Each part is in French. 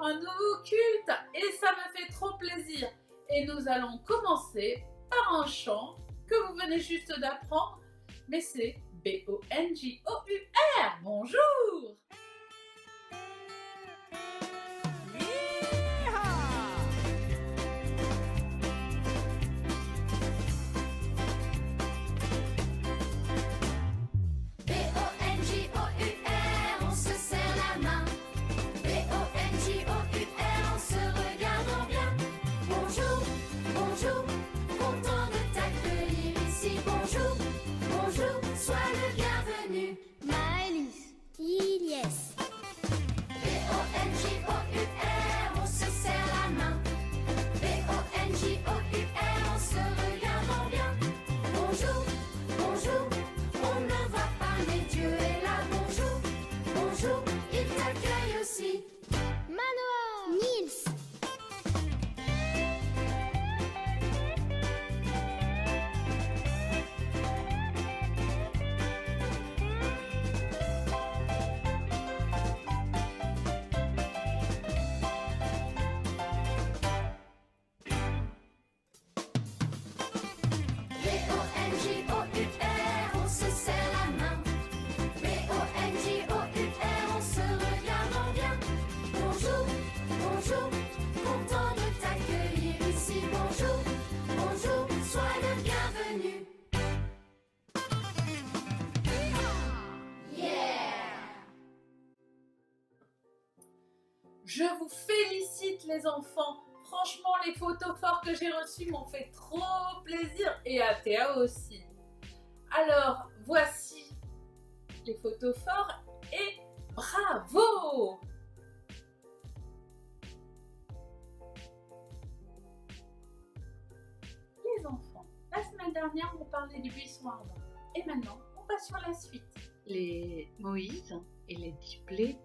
encore un nouveau culte et ça me fait trop plaisir. Et nous allons commencer par un chant que vous venez juste d'apprendre, mais c'est B-O-N-J-O-U-R. Bonjour! Je vous félicite les enfants, franchement les photos fortes que j'ai reçues m'ont fait trop plaisir et à Théa aussi. Alors voici les photos fortes et bravo! Les enfants, la semaine dernière on parlait du buisson ardent et maintenant on va sur la suite. Les Moïse et les 10 plaies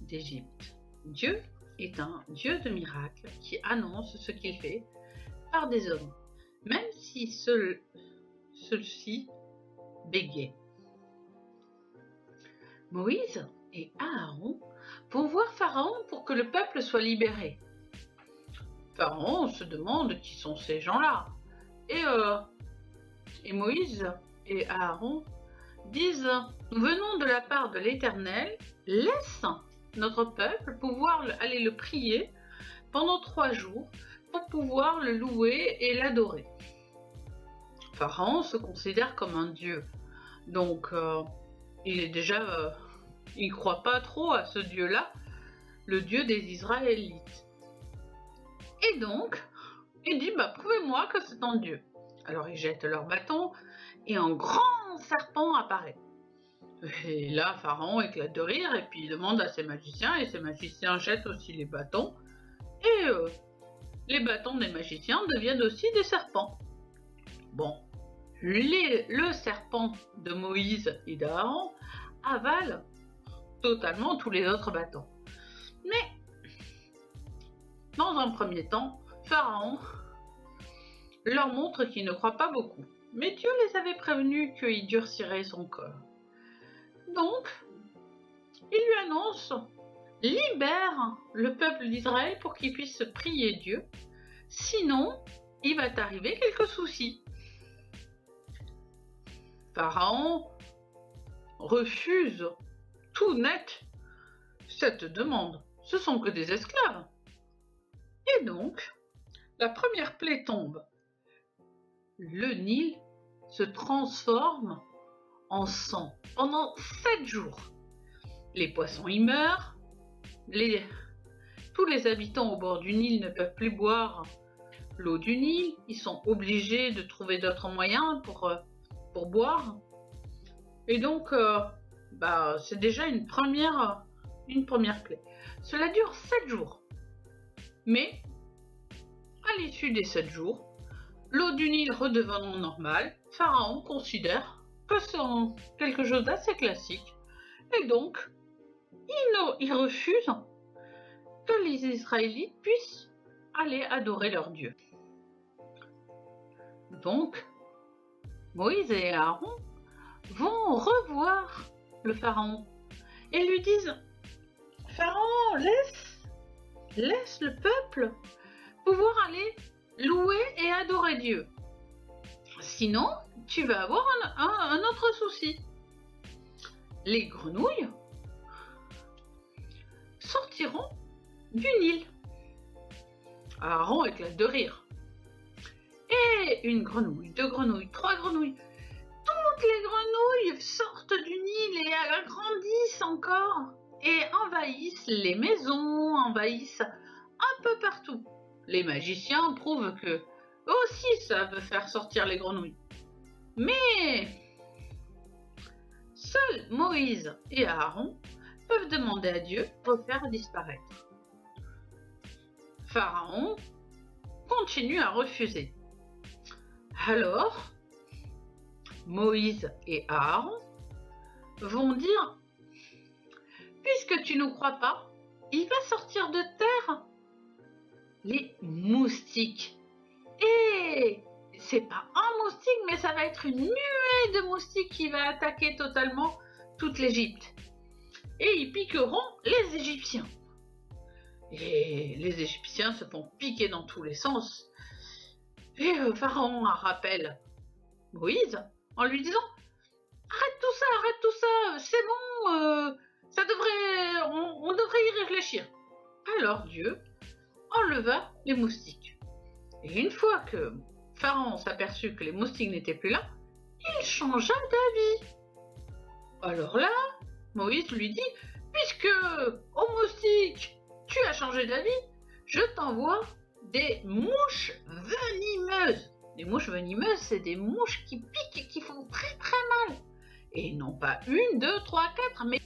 d'Égypte. Dieu est un Dieu de miracles qui annonce ce qu'il fait par des hommes, même si ceux-ci bégayent. Moïse et Aaron vont voir Pharaon pour que le peuple soit libéré. Pharaon se demande qui sont ces gens-là. Et Moïse et Aaron disent « Nous venons de la part de l'Éternel, laisse notre peuple pouvoir aller le prier pendant 3 jours pour pouvoir le louer et l'adorer. » Pharaon se considère comme un dieu, donc il croit pas trop à ce dieu-là, le dieu des Israélites. Et donc, il dit « prouvez-moi que c'est un dieu ». Alors ils jettent leur bâton et un grand serpent apparaît. Et là, Pharaon éclate de rire et puis il demande à ses magiciens et ses magiciens jettent aussi les bâtons et les bâtons des magiciens deviennent aussi des serpents. Bon, le serpent de Moïse et d'Aaron avale totalement tous les autres bâtons. Mais, dans un premier temps, Pharaon leur montre qu'il ne croit pas beaucoup. Mais Dieu les avait prévenus qu'il durcirait son corps. Donc, il lui annonce « Libère le peuple d'Israël pour qu'il puisse prier Dieu, sinon il va t'arriver quelques soucis. » Pharaon refuse tout net cette demande. Ce sont que des esclaves. Et donc, la première plaie tombe. Le Nil se transforme en sang pendant 7 jours. Les poissons y meurent, tous les habitants au bord du Nil ne peuvent plus boire l'eau du Nil, ils sont obligés de trouver d'autres moyens pour boire. Et donc, c'est déjà une première plaie. Cela dure 7 jours. Mais, à l'issue des 7 jours, l'eau du Nil redevenant normale, Pharaon considère que c'est quelque chose d'assez classique. Et donc, il refuse que les Israélites puissent aller adorer leur Dieu. Donc, Moïse et Aaron vont revoir le Pharaon et lui disent « Pharaon, laisse laisse le peuple pouvoir aller louer et adorer Dieu. Sinon, tu vas avoir un autre souci. Les grenouilles sortiront du Nil. Aaron éclate de rire. Et une grenouille, 2 grenouilles, 3 grenouilles. Toutes les grenouilles sortent du Nil et agrandissent encore et envahissent les maisons, envahissent un peu partout. Les magiciens prouvent que eux aussi savent faire sortir les grenouilles. Mais seuls Moïse et Aaron peuvent demander à Dieu de refaire disparaître. Pharaon continue à refuser. Alors, Moïse et Aaron vont dire « Puisque tu ne crois pas, il va sortir de terre les moustiques. Et c'est pas un moustique, mais ça va être une nuée de moustiques qui va attaquer totalement toute l'Égypte. Et ils piqueront les Égyptiens. Et les Égyptiens se font piquer dans tous les sens. Et Pharaon rappelle Moïse en lui disant « Arrête tout ça, c'est bon, on devrait y réfléchir. » Alors Dieu enleva les moustiques. Et une fois que Pharaon s'aperçut que les moustiques n'étaient plus là, il changea d'avis. Alors là, Moïse lui dit « Puisque, ô moustique, tu as changé d'avis, je t'envoie des mouches venimeuses. » Les mouches venimeuses, c'est des mouches qui piquent et qui font très très mal. Et non pas 1, 2, 3, 4, mais...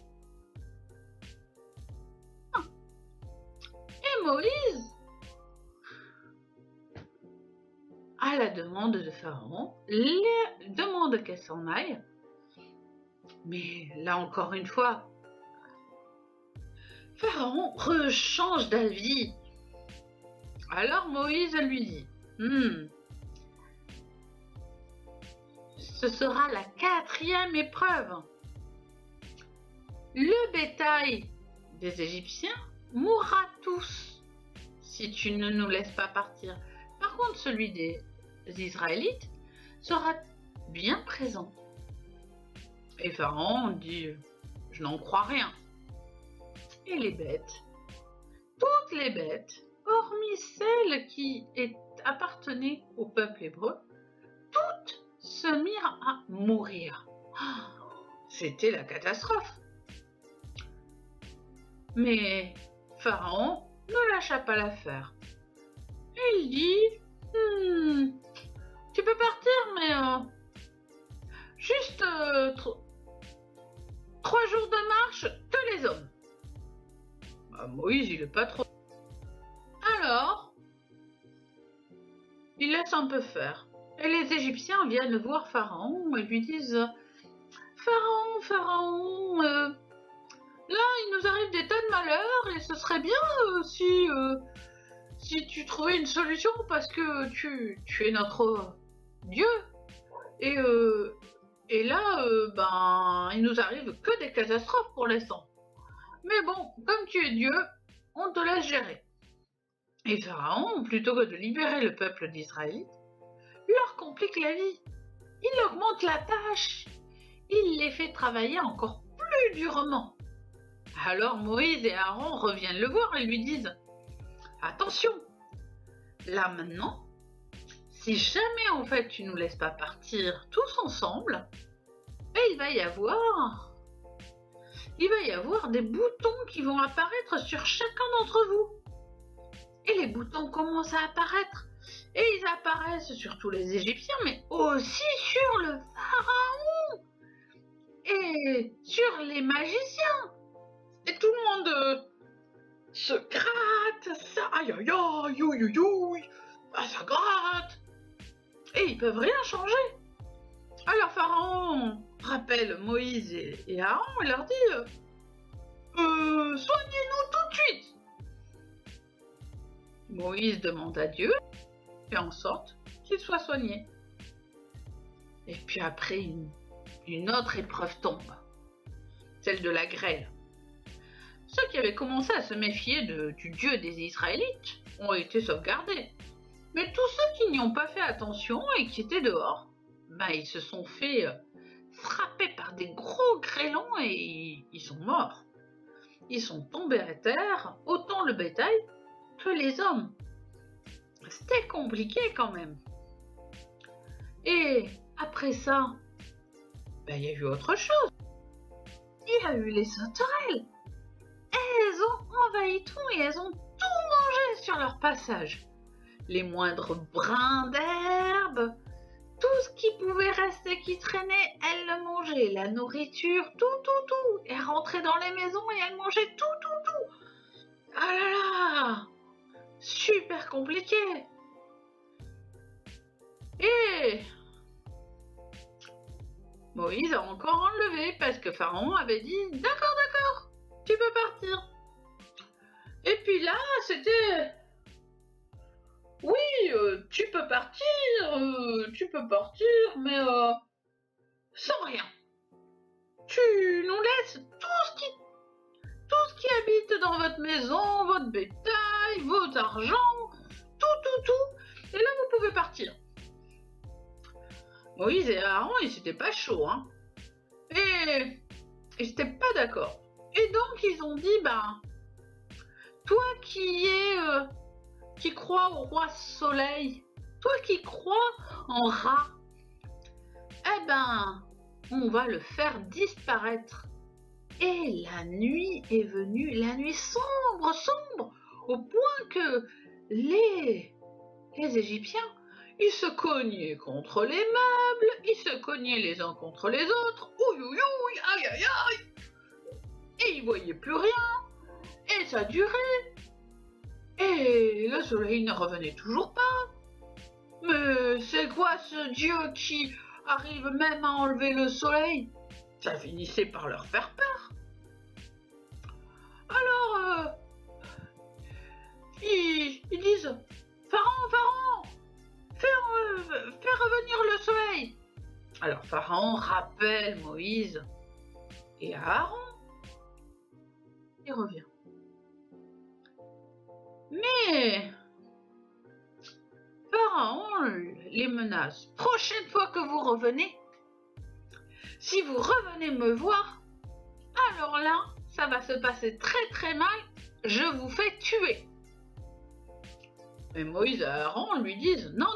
Et Moïse, à la demande de Pharaon, demande qu'elle s'en aille. Mais là encore une fois, Pharaon rechange d'avis. Alors Moïse lui dit ce sera la 4e épreuve. Le bétail des Égyptiens mourra tous si tu ne nous laisses pas partir. Par contre, celui des Israélites sera bien présent. Et Pharaon dit « Je n'en crois rien. » Et les bêtes, toutes les bêtes, hormis celles qui appartenaient au peuple hébreu, toutes se mirent à mourir. C'était la catastrophe. Mais Pharaon ne lâcha pas l'affaire. Il dit tu peux partir, mais juste 3 jours de marche, que les hommes. Moïse, il est pas trop. Alors, il laisse un peu faire. Et les Égyptiens viennent voir Pharaon et lui disent Pharaon, là, il nous arrive des tas de malheurs et ce serait bien si tu trouvais une solution parce que tu es notre Dieu. Et là, il nous arrive que des catastrophes pour l'instant. Mais bon, comme tu es Dieu, on te laisse gérer. Et Pharaon, plutôt que de libérer le peuple d'Israël, leur complique la vie. Il augmente la tâche. Il les fait travailler encore plus durement. Alors Moïse et Aaron reviennent le voir et lui disent « Attention, là maintenant, si jamais en fait tu nous laisses pas partir tous ensemble, il va y avoir des boutons qui vont apparaître sur chacun d'entre vous. » Et les boutons commencent à apparaître. Et ils apparaissent sur tous les Égyptiens, mais aussi sur le pharaon. Et sur les magiciens. Et tout le monde se gratte. Ça, aïe aïe aïe, aïe aïe aïe. Ça gratte. Et ils peuvent rien changer. Alors Pharaon rappelle Moïse et Aaron et leur dit soignez-nous tout de suite. Moïse demande à Dieu, fait en sorte qu'il soit soigné. Et puis après, une autre épreuve tombe, celle de la grêle. Ceux qui avaient commencé à se méfier du Dieu des Israélites ont été sauvegardés. Mais tous ceux qui n'y ont pas fait attention et qui étaient dehors, ils se sont fait frapper par des gros grêlons et ils sont morts. Ils sont tombés à terre, autant le bétail que les hommes. C'était compliqué quand même. Et après ça, il y a eu autre chose. Il y a eu les sauterelles. Elles ont envahi tout et elles ont tout mangé sur leur passage. Les moindres brins d'herbe, tout ce qui pouvait rester, qui traînait, elles le mangeaient. La nourriture, tout. Elles rentraient dans les maisons et elles mangeaient tout. Ah là là, super compliqué. Et Moïse a encore enlevé parce que Pharaon avait dit « D'accord, tu peux partir ». Et puis là, c'était « Oui, tu peux partir, mais sans rien. Tu nous laisses tout ce qui habite dans votre maison, votre bétail, votre argent, tout. Et là, vous pouvez partir. » Moïse et Aaron, ils n'étaient pas chauds, hein. Et ils n'étaient pas d'accord. Et donc, ils ont dit, toi qui crois au roi soleil, toi qui crois en Ra, on va le faire disparaître. Et la nuit est venue, la nuit sombre, au point que les Égyptiens, ils se cognaient contre les meubles, ils se cognaient les uns contre les autres, aïe, et ils voyaient plus rien, et ça durait, et le soleil ne revenait toujours pas. Mais c'est quoi ce Dieu qui arrive même à enlever le soleil? Ça finissait par leur faire peur. Alors, ils disent, Pharaon, fais revenir le soleil. Alors Pharaon rappelle Moïse et Aaron. Il revient. Mais Pharaon les menace. Prochaine fois que vous revenez, si vous revenez me voir, alors là, ça va se passer très mal. Je vous fais tuer. Mais Moïse et Aaron lui disent non.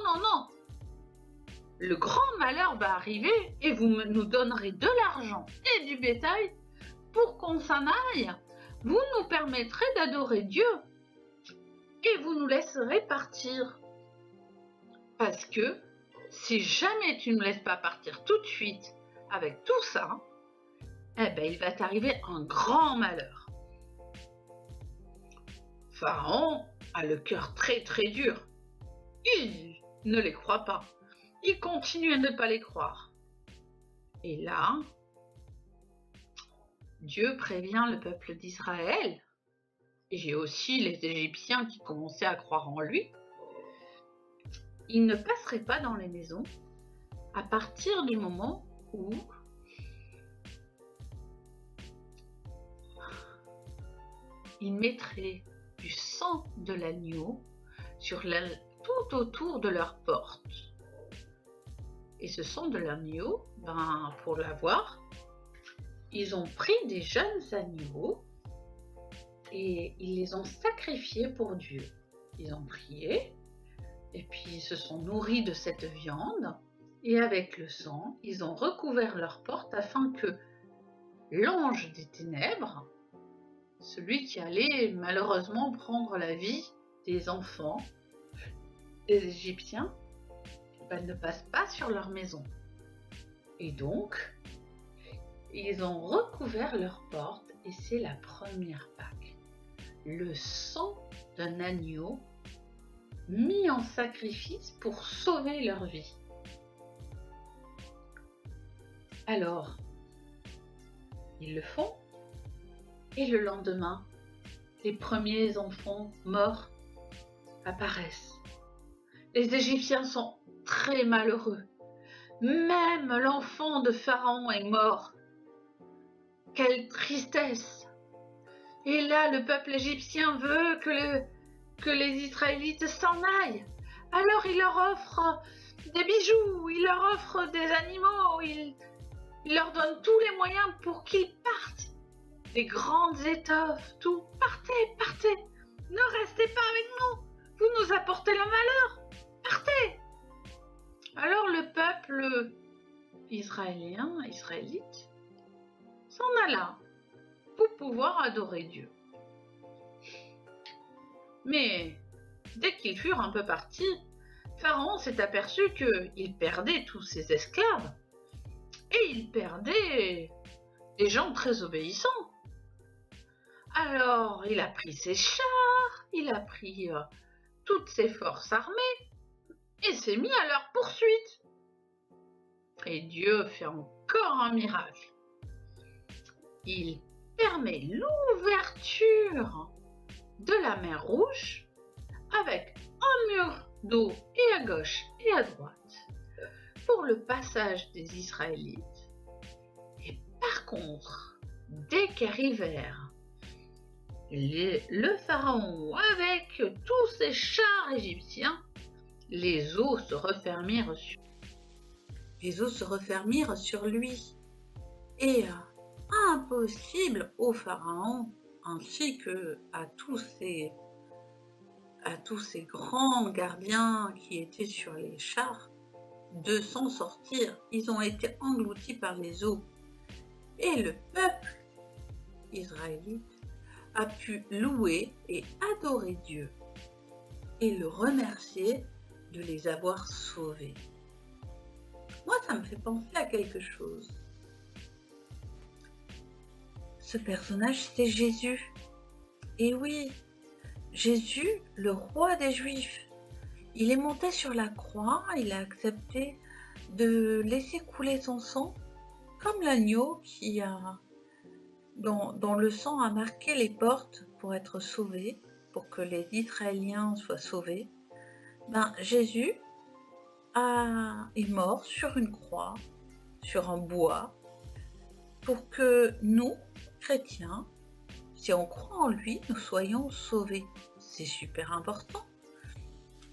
Le grand malheur va arriver et vous nous donnerez de l'argent et du bétail pour qu'on s'en aille. Vous nous permettrez d'adorer Dieu et vous nous laisserez partir. Parce que si jamais tu ne me laisses pas partir tout de suite avec tout ça, il va t'arriver un grand malheur. Pharaon a le cœur très dur. Il ne les croit pas. Il continue à ne pas les croire. Et là, Dieu prévient le peuple d'Israël, et aussi les Égyptiens qui commençaient à croire en lui. Il ne passerait pas dans les maisons à partir du moment où il mettrait du sang de l'agneau tout autour de leur porte. Et ce sang de l'agneau, pour l'avoir, ils ont pris des jeunes agneaux et ils les ont sacrifiés pour Dieu. Ils ont prié et puis ils se sont nourris de cette viande et avec le sang, ils ont recouvert leurs portes afin que l'ange des ténèbres, celui qui allait malheureusement prendre la vie des enfants, des Égyptiens, ne passe pas sur leur maison. Et donc, ils ont recouvert leurs portes et c'est la première Pâque. Le sang d'un agneau mis en sacrifice pour sauver leur vie. Alors, ils le font et le lendemain, les premiers enfants morts apparaissent. Les Égyptiens sont très malheureux. Même l'enfant de Pharaon est mort. Quelle tristesse! Et là, le peuple égyptien veut que les Israélites s'en aillent. Alors il leur offre des bijoux, il leur offre des animaux, il leur donne tous les moyens pour qu'ils partent. Des grandes étoffes, tout. Partez, partez. Ne restez pas avec nous. Vous nous apportez le malheur. Partez. Alors le peuple israélite, s'en alla pour pouvoir adorer Dieu. Mais dès qu'ils furent un peu partis, Pharaon s'est aperçu qu'il perdait tous ses esclaves et il perdait des gens très obéissants. Alors il a pris ses chars, il a pris toutes ses forces armées et s'est mis à leur poursuite. Et Dieu fait encore un miracle. Il permet l'ouverture de la mer Rouge avec un mur d'eau et à gauche et à droite pour le passage des Israélites. Et par contre, dès qu'arrivèrent le pharaon avec tous ses chars égyptiens, les eaux se refermirent sur lui. Et impossible au pharaon ainsi que à tous ces grands gardiens qui étaient sur les chars de s'en sortir. Ils ont été engloutis par les eaux. Et le peuple israélite a pu louer et adorer Dieu et le remercier de les avoir sauvés. Moi, ça me fait penser à quelque chose. Ce personnage, c'est Jésus. Et oui, Jésus, le roi des Juifs. Il est monté sur la croix, il a accepté de laisser couler son sang, comme l'agneau qui a, dont le sang a marqué les portes pour être sauvé, pour que les Israéliens soient sauvés. Jésus est mort sur une croix, sur un bois, pour que nous, chrétiens, si on croit en lui, nous soyons sauvés. C'est super important.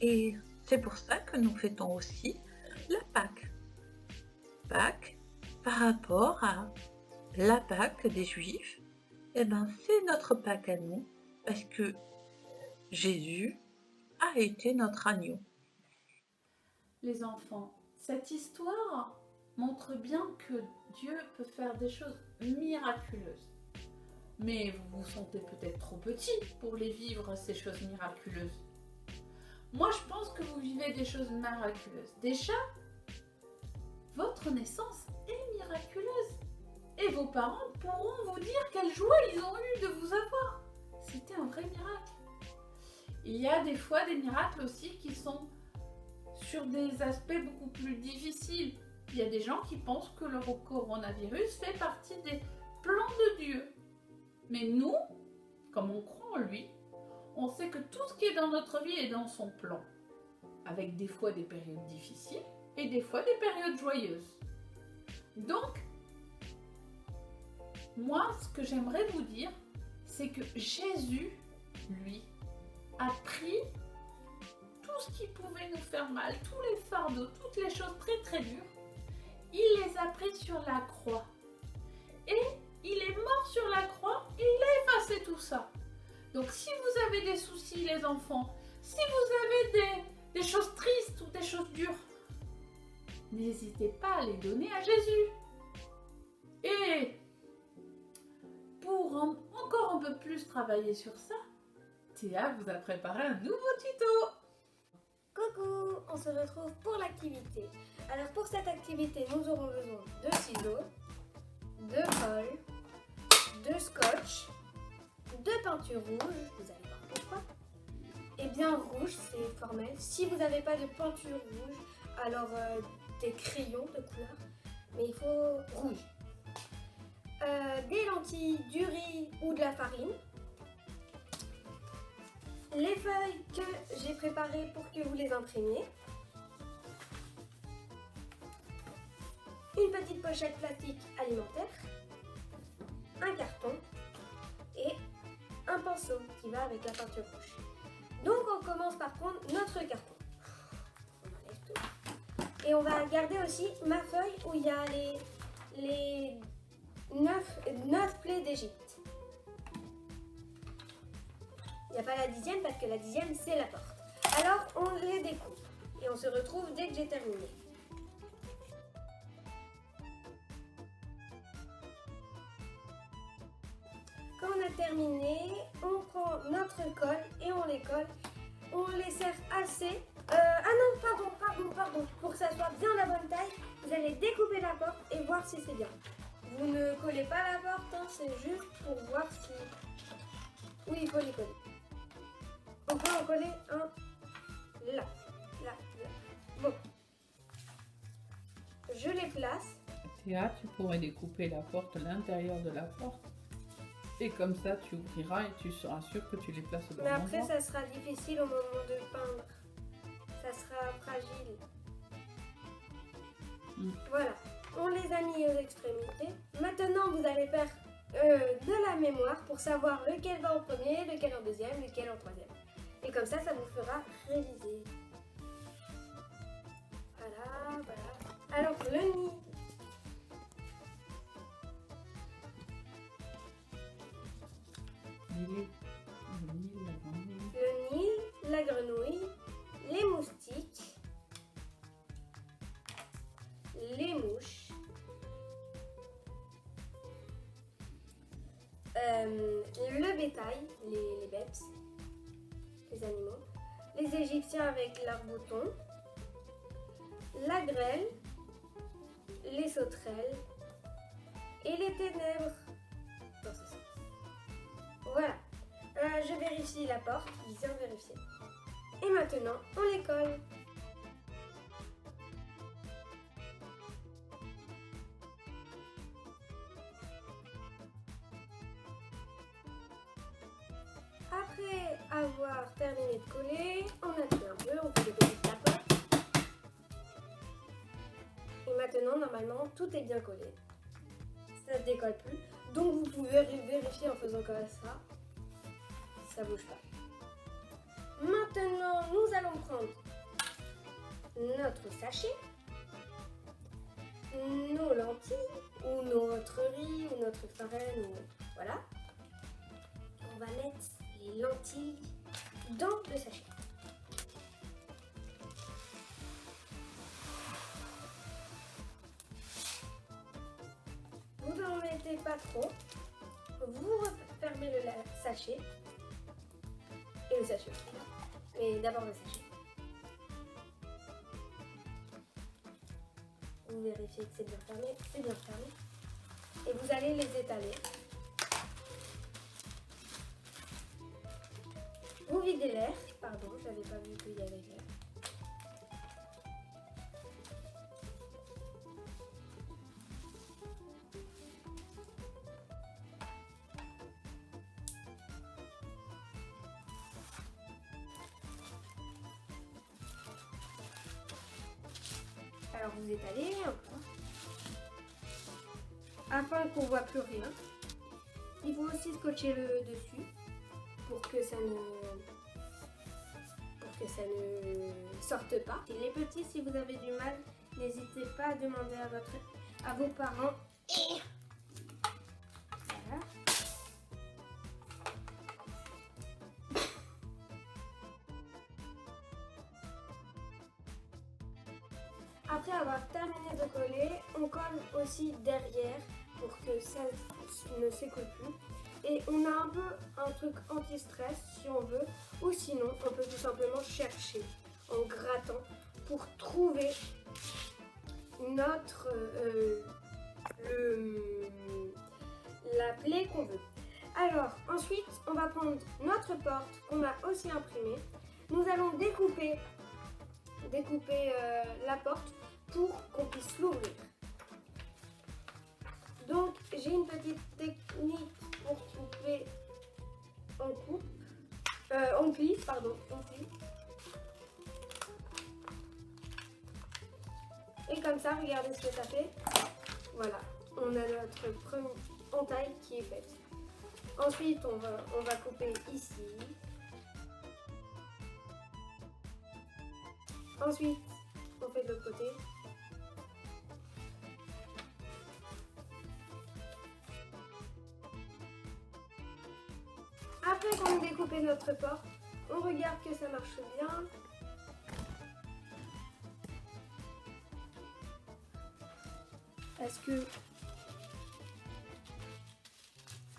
Et c'est pour ça que nous fêtons aussi la Pâque. Pâque, par rapport à la Pâque des Juifs, c'est notre Pâque à nous, parce que Jésus a été notre agneau. Les enfants, cette histoire montre bien que Dieu peut faire des choses miraculeuses. Mais vous vous sentez peut-être trop petit pour les vivre, ces choses miraculeuses. Moi, je pense que vous vivez des choses miraculeuses. Déjà, votre naissance est miraculeuse. Et vos parents pourront vous dire quelle joie ils ont eu de vous avoir. C'était un vrai miracle. Il y a des fois des miracles aussi qui sont sur des aspects beaucoup plus difficiles. Il y a des gens qui pensent que le coronavirus fait partie des plans de Dieu. Mais nous, comme on croit en lui, on sait que tout ce qui est dans notre vie est dans son plan. Avec des fois des périodes difficiles et des fois des périodes joyeuses. Donc, moi, ce que j'aimerais vous dire, c'est que Jésus, lui, a pris tout ce qui pouvait nous faire mal, tous les fardeaux, toutes les choses très très dures, il les a pris sur la croix. Et il est mort sur la croix et il a effacé tout ça. Donc si vous avez des soucis les enfants, si vous avez des choses tristes ou des choses dures, n'hésitez pas à les donner à Jésus. Et pour encore un peu plus travailler sur ça, Théa vous a préparé un nouveau tuto. Coucou, on se retrouve pour l'activité. Alors pour cette activité, nous aurons besoin de ciseaux, de colle, de scotch, de peinture rouge, vous allez voir pourquoi. Et bien rouge, c'est formel. Si vous n'avez pas de peinture rouge, alors des crayons de couleur, mais il faut rouge. Des lentilles, du riz ou de la farine. Les feuilles que j'ai préparées pour que vous les imprimiez. Une petite pochette plastique alimentaire. Un carton et un pinceau qui va avec la peinture rouge. Donc on commence par prendre notre carton. On enlève tout. Et on va garder aussi ma feuille où il y a les 9 plaies d'Égypte. Il n'y a pas la 10e parce que la 10e c'est la porte. Alors on les découpe et on se retrouve dès que j'ai terminé. Quand on a terminé, on prend notre colle et on les colle. On les serre assez. Ah non, pardon. Pour que ça soit bien la bonne taille, vous allez découper la porte et voir si c'est bien. Vous ne collez pas la porte, hein, c'est juste pour voir si... Oui, il faut les coller. On peut en coller un là. Bon. Je les place. Théa, tu pourrais découper la porte, l'intérieur de la porte. Et comme ça, tu ouvriras et tu seras sûr que tu les places au bon Mais après, endroit. ça sera difficile au moment de peindre. Ça sera fragile. Voilà. On les a mis aux extrémités. Maintenant, vous allez faire de la mémoire pour savoir lequel va en premier, lequel en deuxième, lequel en troisième. Et comme ça vous fera réviser. Voilà. Alors, le nid. Le nid, la grenouille, les moustiques, les mouches, le bétail, les bêtes, les animaux, les Égyptiens avec l'arc-bouton, la grêle, les sauterelles et les ténèbres. Dans ce sens. Voilà. Je vérifie la porte, bien vérifiée. Et maintenant, on les colle. Après avoir terminé de coller, on appuie un peu, on fait des petites tapotes. Et maintenant, normalement, tout est bien collé. Ça ne décolle plus. Donc vous pouvez vérifier en faisant comme ça. Ça bouge pas. Maintenant, nous allons prendre notre sachet, nos lentilles, ou notre riz, ou notre farine, ou voilà. On va mettre les lentilles dans le sachet. Vous n'en mettez pas trop. Vous refermez le sachet. Et le sachet aussi là. Mais d'abord le sachet. Vous vérifiez que c'est bien fermé. C'est bien fermé. Et vous allez les étaler. Vous videz l'air. Pardon, je n'avais pas vu qu'il y avait l'air. Alors vous étalez un peu. Afin qu'on ne voit plus rien. Il faut aussi scotcher le dessus pour que ça ne sorte pas. Et les petits, si vous avez du mal, n'hésitez pas à demander à vos parents. Voilà. Après avoir terminé de coller, on colle aussi derrière pour que ça ne s'écoule plus. Et on a un peu un truc anti-stress si on veut, ou sinon on peut tout simplement chercher en grattant pour trouver notre la plaie qu'on veut. Alors ensuite on va prendre notre porte qu'on a aussi imprimée. Nous allons découper la porte pour qu'on puisse l'ouvrir. Donc j'ai une petite technique pour couper on plie. Et comme ça, regardez ce que ça fait. Voilà, on a notre entaille qui est faite. Ensuite, on va couper ici. Ensuite, on fait de l'autre côté. Après qu'on ait découpé notre porte, on regarde que ça marche bien. Est-ce que...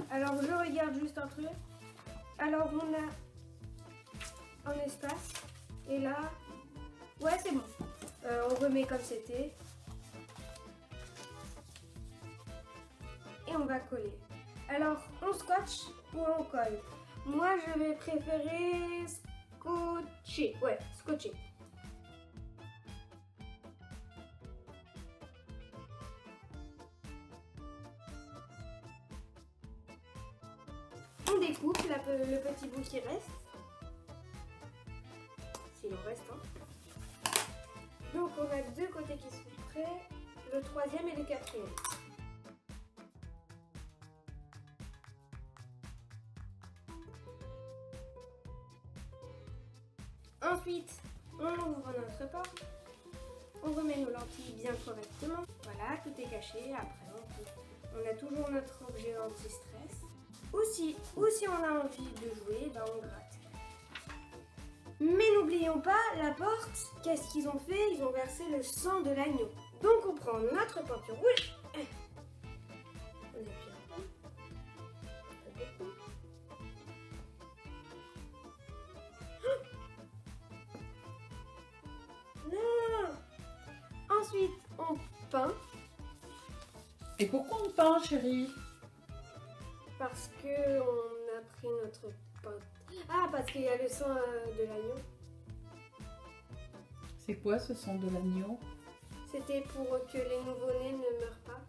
Alors je regarde juste un truc. Alors on a un espace. Et là... Ouais, c'est bon. On remet comme c'était. Et on va coller. Alors, on scotche ou on colle? Moi, je vais préférer scotcher. Ouais, scotcher. On découpe le petit bout qui reste. S'il en reste, hein. Donc on a deux côtés qui sont prêts, le troisième et le quatrième. Ensuite, on ouvre notre porte, on remet nos lentilles bien correctement. Voilà, tout est caché. Après, on a toujours notre objet anti-stress. Ou si on a envie de jouer, ben on gratte. Mais n'oublions pas, la porte, qu'est-ce qu'ils ont fait? Ils ont versé le sang de l'agneau. Donc on prend notre peinture rouge. On appuie un peu. Non! Ensuite, on peint. Et pourquoi on peint, chérie? Parce que on a pris notre peinture. Ah, parce qu'il y a le sang de l'agneau. C'est quoi ce sang de l'agneau? C'était pour que les nouveau-nés ne meurent pas,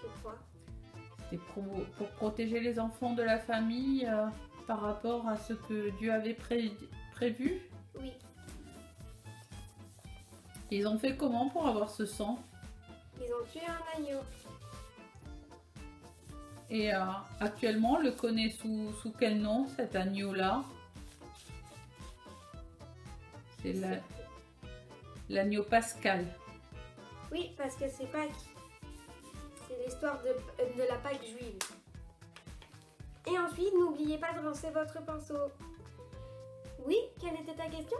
je crois. C'était pour protéger les enfants de la famille par rapport à ce que Dieu avait prévu? Oui. Ils ont fait comment pour avoir ce sang? Ils ont tué un agneau. Et actuellement, on le connaît sous quel nom, cet agneau-là? C'est l'agneau pascal. Oui, parce que c'est Pâques. C'est l'histoire de la Pâque juive. Et ensuite, n'oubliez pas de rincer votre pinceau. Oui, quelle était ta question?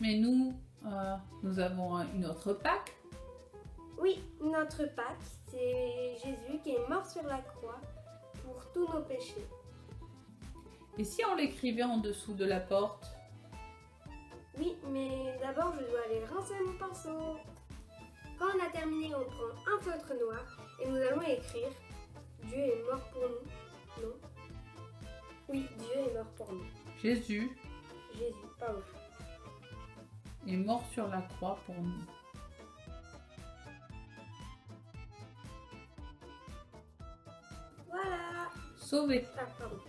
Mais nous avons une autre Pâque. Oui, notre Pâque, c'est Jésus qui est mort sur la croix pour tous nos péchés. Et si on l'écrivait en dessous de la porte? Oui, mais d'abord je dois aller rincer mon pinceau. Quand on a terminé, on prend un feutre noir et nous allons écrire Dieu est mort pour nous. Non? Oui, Dieu est mort pour nous. Jésus Pardon. est mort sur la croix pour nous. Voilà. Sauvé. Ah, pardon.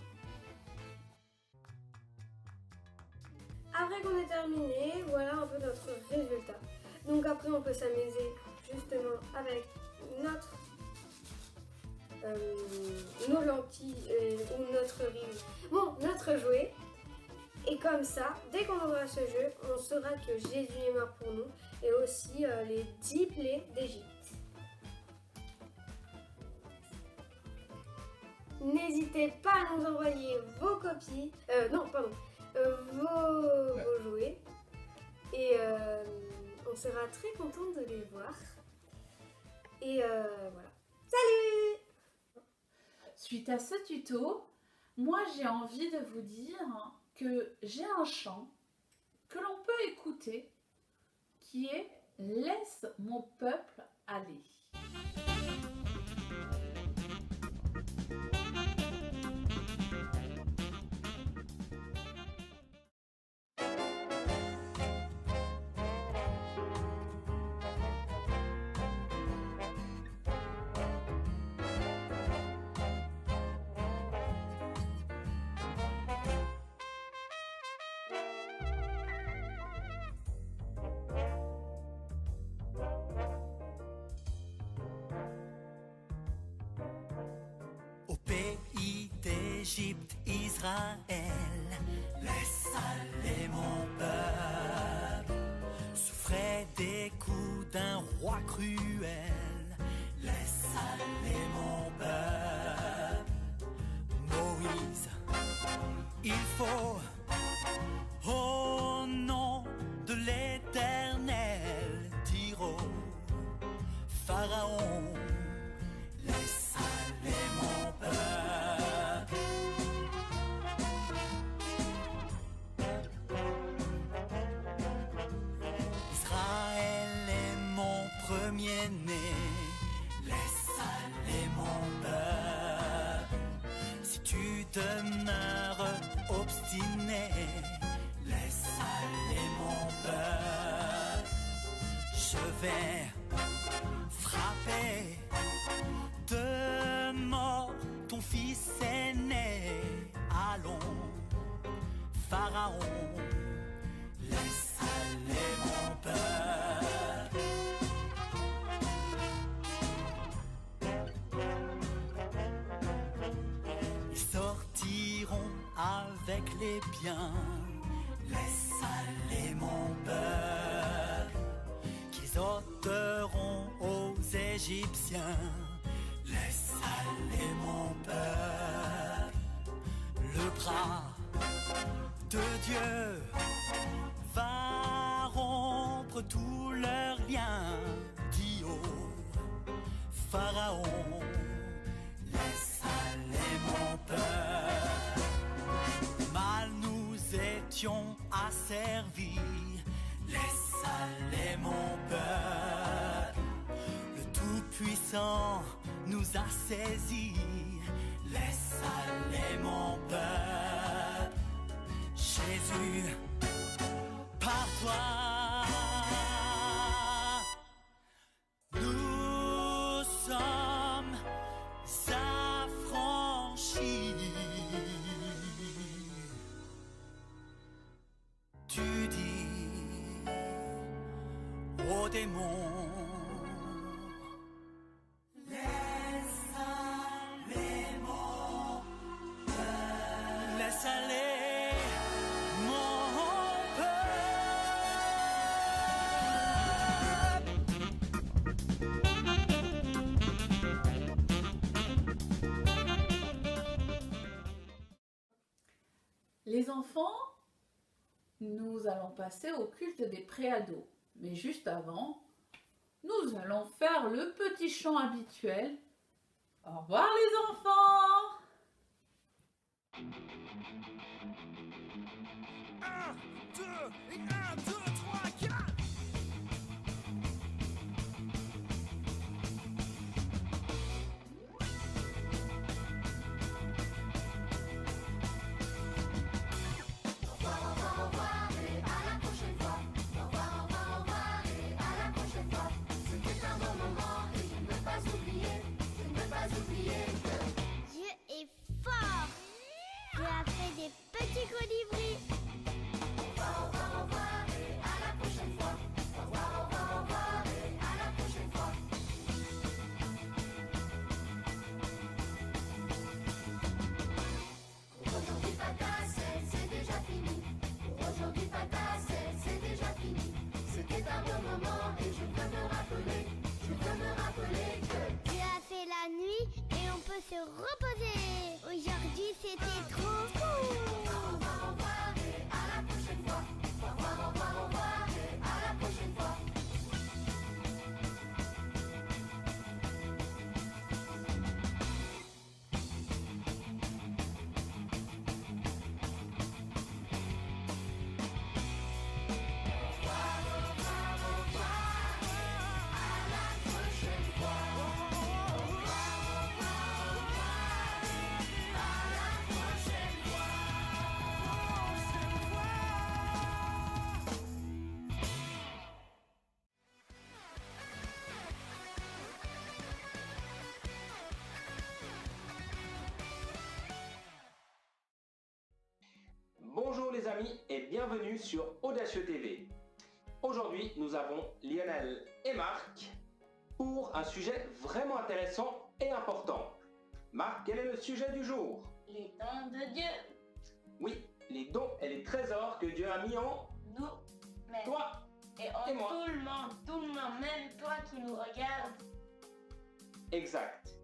Après qu'on ait terminé, voilà un peu notre résultat. Donc après on peut s'amuser justement avec nos lentilles ou notre rive. Bon, notre jouet. Et comme ça, dès qu'on aura ce jeu, on saura que Jésus est mort pour nous et aussi les 10 plaies d'Égypte. N'hésitez pas à nous envoyer vos copies, vos jouets. Et on sera très contente de les voir. Et voilà. Salut! Suite à ce tuto, moi j'ai envie de vous dire que j'ai un chant que l'on peut écouter qui est « Laisse mon peuple aller ». Égypte, Israël, laisse aller mon peuple. Souffrait des coups d'un roi cruel, laisse aller mon peuple. Moïse, il faut, au nom de l'Éternel, dire au Pharaon, laisse aller mon peuple. Israël est mon premier-né, laisse aller mon peuple. Si tu demeures obstiné, laisse aller mon peuple. Je vais frapper de mort ton fils aîné. Allons, Pharaon, laisse aller mon peuple. Ils sortiront avec les biens, laisse aller mon peuple. Qu'ils ôteront aux Égyptiens, laisse aller mon peuple. Le bras de Dieu va rompre tous leurs liens. Dis au Pharaon, laisse aller mon peuple. Mal nous étions asservis, laisse aller mon peuple. Le Tout-Puissant nous a saisis, laisse aller mon peuple. Jésus, par toi, nous sommes affranchis. Tu dis aux démons, laisse aller mon peuple. Laisse aller mon Les enfants, nous allons passer au culte des préados. Mais juste avant, nous allons faire le petit chant habituel. Au revoir les enfants! 1, 2, et 1, 2, 3, 4. Dieu est fort. Dieu a fait des petits colibris. Au revoir et à la prochaine fois. Au revoir et à la prochaine fois. Pour aujourd'hui, papa, c'est déjà fini. Pour aujourd'hui, papa, c'est déjà fini. C'était un bon moment et je peux me rappeler que Dieu a fait la nuit et on peut se reposer. Aujourd'hui, c'était trop cool. Au revoir et à la prochaine fois. Au revoir et à la prochaine fois. Bonjour les amis et bienvenue sur Audacieux TV. Aujourd'hui, nous avons Lionel et Marc pour un sujet vraiment intéressant et important. Marc, quel est le sujet du jour? Les dons de Dieu. Oui, les dons et les trésors que Dieu a mis en Nous, mais toi. et en et moi. tout le monde, même toi qui nous regardes. Exact.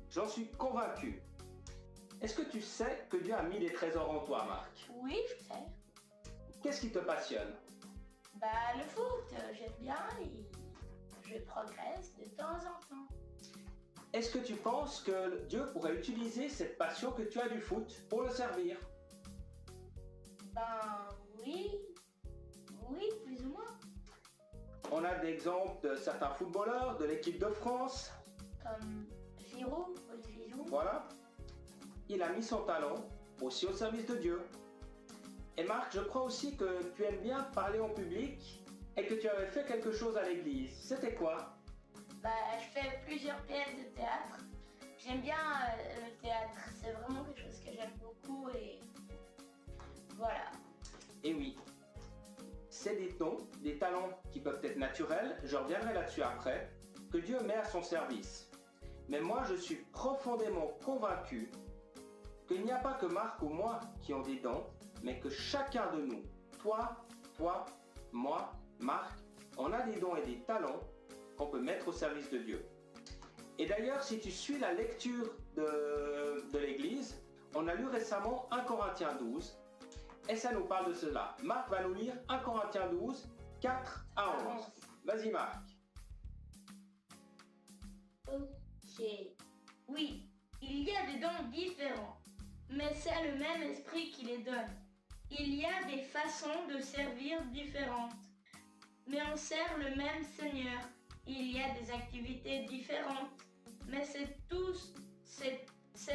J'en suis convaincu. Est-ce que tu sais que Dieu a mis des trésors en toi, Marc? Oui, je sais. Qu'est-ce qui te passionne? Bah, le foot, j'aime bien et je progresse de temps en temps. Est-ce que tu penses que Dieu pourrait utiliser cette passion que tu as du foot pour le servir? Ben, oui. Oui, plus ou moins. On a des exemples de certains footballeurs de l'équipe de France. Comme Giroud, Olivier Giroud. Voilà. Il a mis son talent aussi au service de Dieu. Et Marc, je crois aussi que tu aimes bien parler en public et que tu avais fait quelque chose à l'église. C'était quoi? Bah, je fais plusieurs pièces de théâtre. J'aime bien le théâtre. C'est vraiment quelque chose que j'aime beaucoup et voilà. Et oui, c'est des dons, des talents qui peuvent être naturels, je reviendrai là-dessus après, que Dieu met à son service. Mais moi, je suis profondément convaincu qu'il n'y a pas que Marc ou moi qui ont des dons, mais que chacun de nous, toi, moi, Marc, on a des dons et des talents qu'on peut mettre au service de Dieu. Et d'ailleurs, si tu suis la lecture de l'Église, on a lu récemment 1 Corinthiens 12, et ça nous parle de cela. Marc va nous lire 1 Corinthiens 12, 4 à 11. Vas-y Marc. Ok. Oui, il y a des dons différents, mais c'est le même esprit qui les donne. Il y a des façons de servir différentes, mais on sert le même Seigneur. Il y a des activités différentes, mais c'est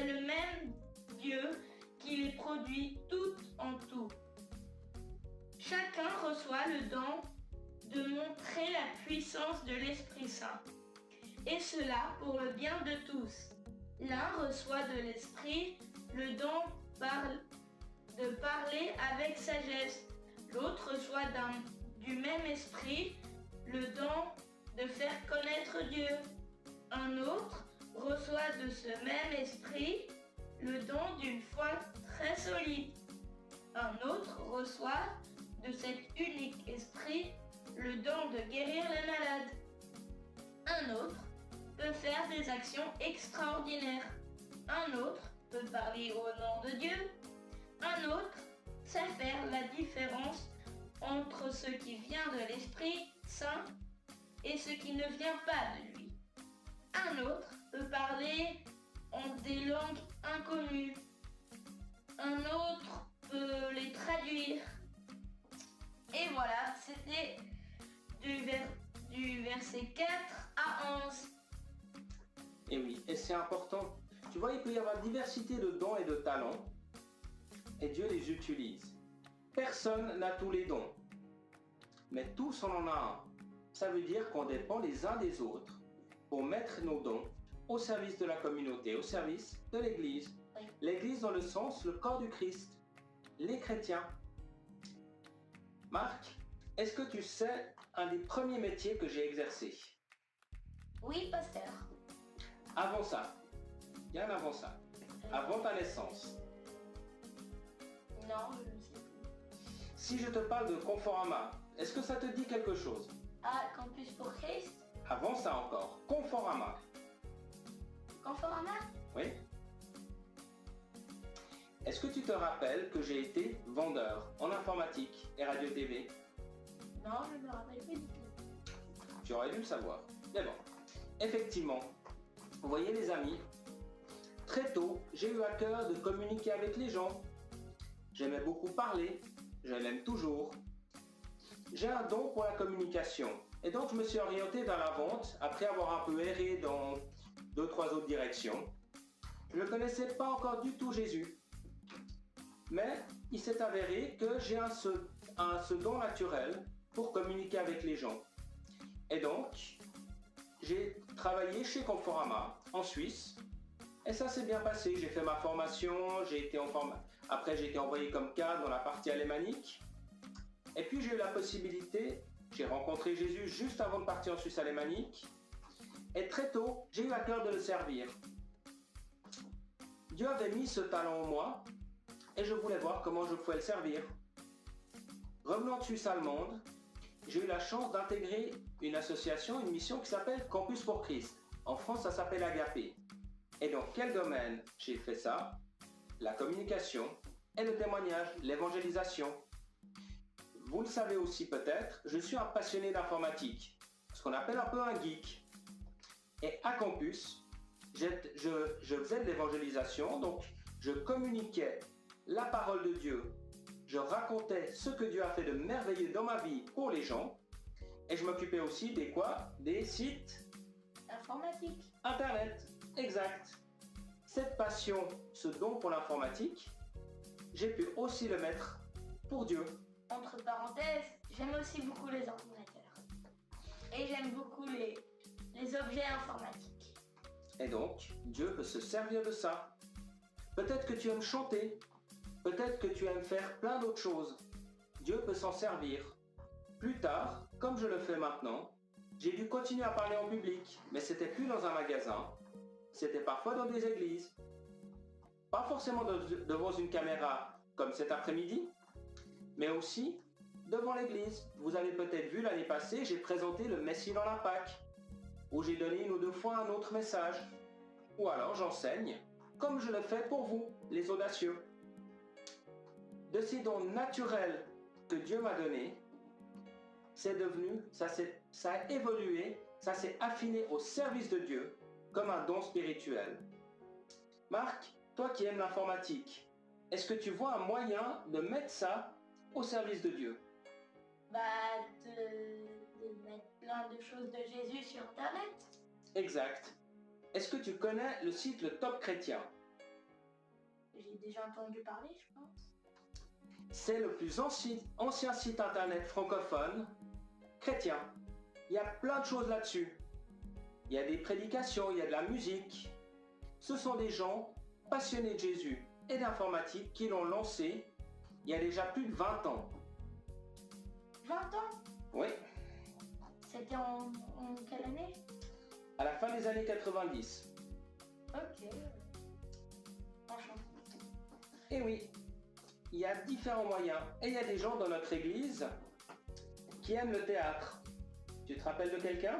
le même Dieu qui les produit toutes en tout. Chacun reçoit le don de montrer la puissance de l'Esprit Saint, et cela pour le bien de tous. L'un reçoit de l'Esprit le don de parler avec sagesse, l'autre reçoit du même Esprit le don de faire connaître Dieu. Un autre reçoit de ce même Esprit le don d'une foi très solide. Un autre reçoit de cet unique esprit le don de guérir les malades. Un autre peut faire des actions extraordinaires. Un autre peut parler au nom de Dieu. Un autre sait faire la différence entre ce qui vient de l'Esprit Saint et ce qui ne vient pas de lui. Un autre peut parler en des langues inconnues. Un autre peut les traduire. Et voilà, c'était du verset 4 à 11. Et oui, et c'est important. Tu vois, il peut y avoir diversité de dons et de talents, et Dieu les utilise. Personne n'a tous les dons, mais tous on en a un. Ça veut dire qu'on dépend les uns des autres pour mettre nos dons au service de la communauté, au service de l'Église. Oui. L'Église dans le sens, le corps du Christ, les chrétiens. Marc, est-ce que tu sais un des premiers métiers que j'ai exercé? Oui, pasteur. Avant ça, bien avant ça, avant ta naissance. Non, je ne sais plus. Si je te parle de Conforama, est-ce que ça te dit quelque chose? Ah, Campus pour Christ. Avant ça encore, Conforama. Conforama. Oui. Est-ce que tu te rappelles que j'ai été vendeur en informatique et radio-tv? Non, je ne me rappelle plus du tout. Tu aurais dû le savoir. Mais bon, effectivement, vous voyez les amis, très tôt, j'ai eu à cœur de communiquer avec les gens. J'aimais beaucoup parler, je l'aime toujours. J'ai un don pour la communication et donc je me suis orienté vers la vente après avoir un peu erré dans 2-3 autres directions. Je ne connaissais pas encore du tout Jésus, mais il s'est avéré que j'ai ce don naturel pour communiquer avec les gens. Et donc, j'ai travaillé chez Conforama en Suisse et ça s'est bien passé. J'ai fait ma formation, après j'ai été envoyé comme cadre dans la partie alémanique. Et puis j'ai eu la possibilité, j'ai rencontré Jésus juste avant de partir en Suisse alémanique. Et très tôt, j'ai eu à cœur de le servir. Dieu avait mis ce talent en moi et je voulais voir comment je pouvais le servir. Revenant de Suisse allemande, j'ai eu la chance d'intégrer une association, une mission qui s'appelle Campus pour Christ. En France, ça s'appelle Agapé. Et dans quel domaine j'ai fait ça? La communication et le témoignage, l'évangélisation. Vous le savez aussi peut-être, je suis un passionné d'informatique, ce qu'on appelle un peu un geek. Et à Campus, je faisais de l'évangélisation, donc je communiquais la parole de Dieu, je racontais ce que Dieu a fait de merveilleux dans ma vie pour les gens, et je m'occupais aussi des quoi? Des sites Informatique. Internet, exact. Cette passion, ce don pour l'informatique, j'ai pu aussi le mettre pour Dieu. Entre parenthèses, j'aime aussi beaucoup les ordinateurs. Et j'aime beaucoup les objets informatiques. Et donc, Dieu peut se servir de ça. Peut-être que tu aimes chanter, peut-être que tu aimes faire plein d'autres choses. Dieu peut s'en servir. Plus tard, comme je le fais maintenant, j'ai dû continuer à parler en public, mais c'était plus dans un magasin, c'était parfois dans des églises. Pas forcément devant une caméra comme cet après-midi, mais aussi devant l'église. Vous avez peut-être vu l'année passée, j'ai présenté le Messie dans la Pâque, où j'ai donné une ou deux fois un autre message. Ou alors j'enseigne, comme je le fais pour vous, les audacieux. De ces dons naturels que Dieu m'a donnés, c'est devenu, ça a évolué, ça s'est affiné au service de Dieu, comme un don spirituel. Marc, toi qui aimes l'informatique, est-ce que tu vois un moyen de mettre ça au service de Dieu? De mettre plein de choses de Jésus sur Internet. Exact. Est-ce que tu connais le site Le Top Chrétien? J'ai déjà entendu parler, je pense. C'est le plus ancien site Internet francophone chrétien. Il y a plein de choses là-dessus. Il y a des prédications, il y a de la musique. Ce sont des gens passionnés de Jésus et d'informatique qui l'ont lancé il y a déjà plus de 20 ans. 20 ans? Oui, C'était en quelle année? à la fin des années 90. Ok. Enchanté. Et oui, il y a différents moyens. Et il y a des gens dans notre église qui aiment le théâtre. Tu te rappelles de quelqu'un?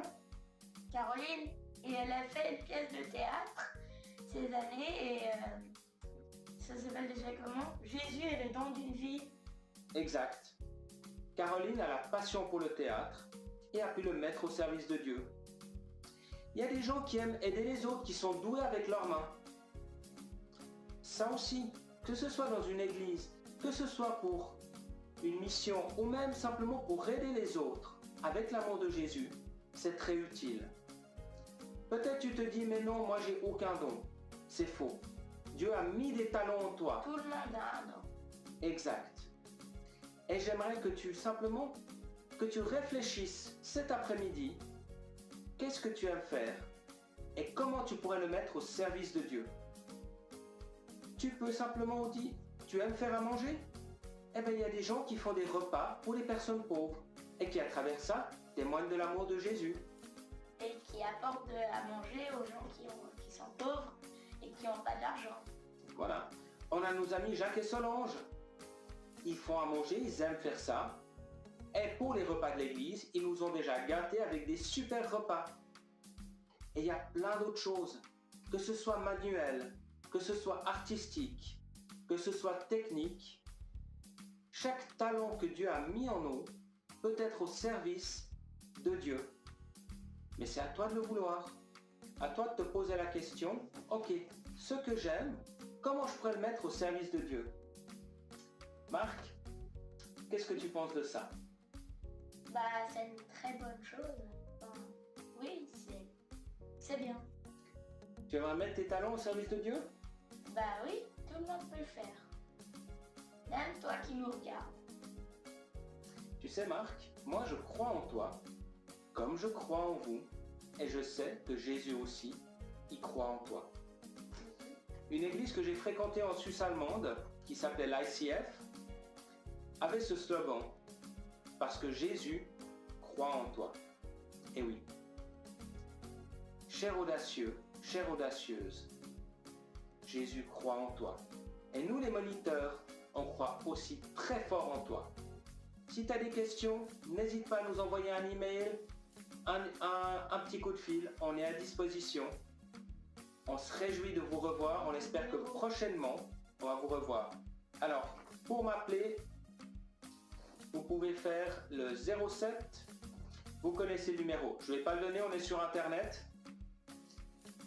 Caroline, et elle a fait une pièce de théâtre ces années et ça s'appelle déjà comment? Jésus est le don d'une vie. Exact. Caroline a la passion pour le théâtre et a pu le mettre au service de Dieu. Il y a des gens qui aiment aider les autres, qui sont doués avec leurs mains. Ça aussi, que ce soit dans une église, que ce soit pour une mission ou même simplement pour aider les autres avec l'amour de Jésus, c'est très utile. Peut-être tu te dis, mais non, moi j'ai aucun don. C'est faux. Dieu a mis des talents en toi. Tout le monde a un don. Exact. Et j'aimerais que tu réfléchisses cet après-midi, qu'est-ce que tu aimes faire et comment tu pourrais le mettre au service de Dieu. Tu peux simplement dire, tu aimes faire à manger? Eh bien, il y a des gens qui font des repas pour les personnes pauvres et qui, à travers ça, témoignent de l'amour de Jésus. Et qui apporte à manger aux gens qui sont pauvres et qui n'ont pas d'argent. Voilà. On a nos amis Jacques et Solange. Ils font à manger, ils aiment faire ça. Et pour les repas de l'église, ils nous ont déjà gâtés avec des super repas. Et il y a plein d'autres choses. Que ce soit manuel, que ce soit artistique, que ce soit technique. Chaque talent que Dieu a mis en nous peut être au service de Dieu. Mais c'est à toi de le vouloir. À toi de te poser la question, ok, ce que j'aime, comment je pourrais le mettre au service de Dieu? Marc, qu'est-ce que tu penses de ça? C'est une très bonne chose. Oui, c'est bien. Tu aimerais mettre tes talents au service de Dieu? Oui, tout le monde peut le faire. Même toi qui nous regardes. Tu sais Marc, moi je crois en toi, comme je crois en vous, et je sais que Jésus aussi, il croit en toi. Une église que j'ai fréquentée en Suisse allemande, qui s'appelait l'ICF, avait ce slogan, parce que Jésus croit en toi. Et oui. Cher audacieux, chère audacieuse, Jésus croit en toi. Et nous les moniteurs, on croit aussi très fort en toi. Si tu as des questions, n'hésite pas à nous envoyer un email, un petit coup de fil, on est à disposition. On se réjouit de vous revoir, on espère que prochainement, on va vous revoir. Alors, pour m'appeler, vous pouvez faire le 07, vous connaissez le numéro. Je ne vais pas le donner, on est sur internet.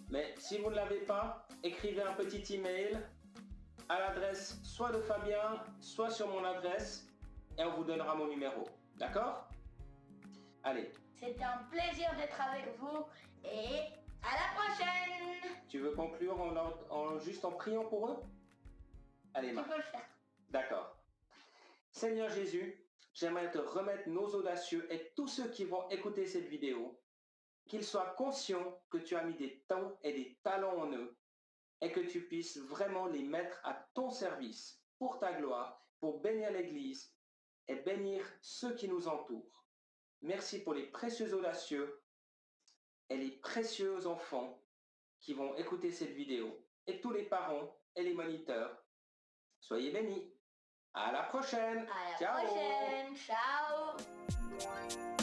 Mais si vous ne l'avez pas, écrivez un petit email à l'adresse soit de Fabien, soit sur mon adresse, et on vous donnera mon numéro. D'accord? Allez, C'était un plaisir d'être avec vous et à la prochaine. tu veux conclure juste en priant pour eux? Allez, Tu Marc. peux le faire. D'accord. Seigneur Jésus, j'aimerais te remettre nos audacieux et tous ceux qui vont écouter cette vidéo, qu'ils soient conscients que tu as mis des dons et des talents en eux et que tu puisses vraiment les mettre à ton service pour ta gloire, pour bénir l'Église et bénir ceux qui nous entourent. Merci pour les précieux audacieux et les précieux enfants qui vont écouter cette vidéo et tous les parents et les moniteurs. Soyez bénis. À la prochaine. À la Ciao. prochaine. Ciao.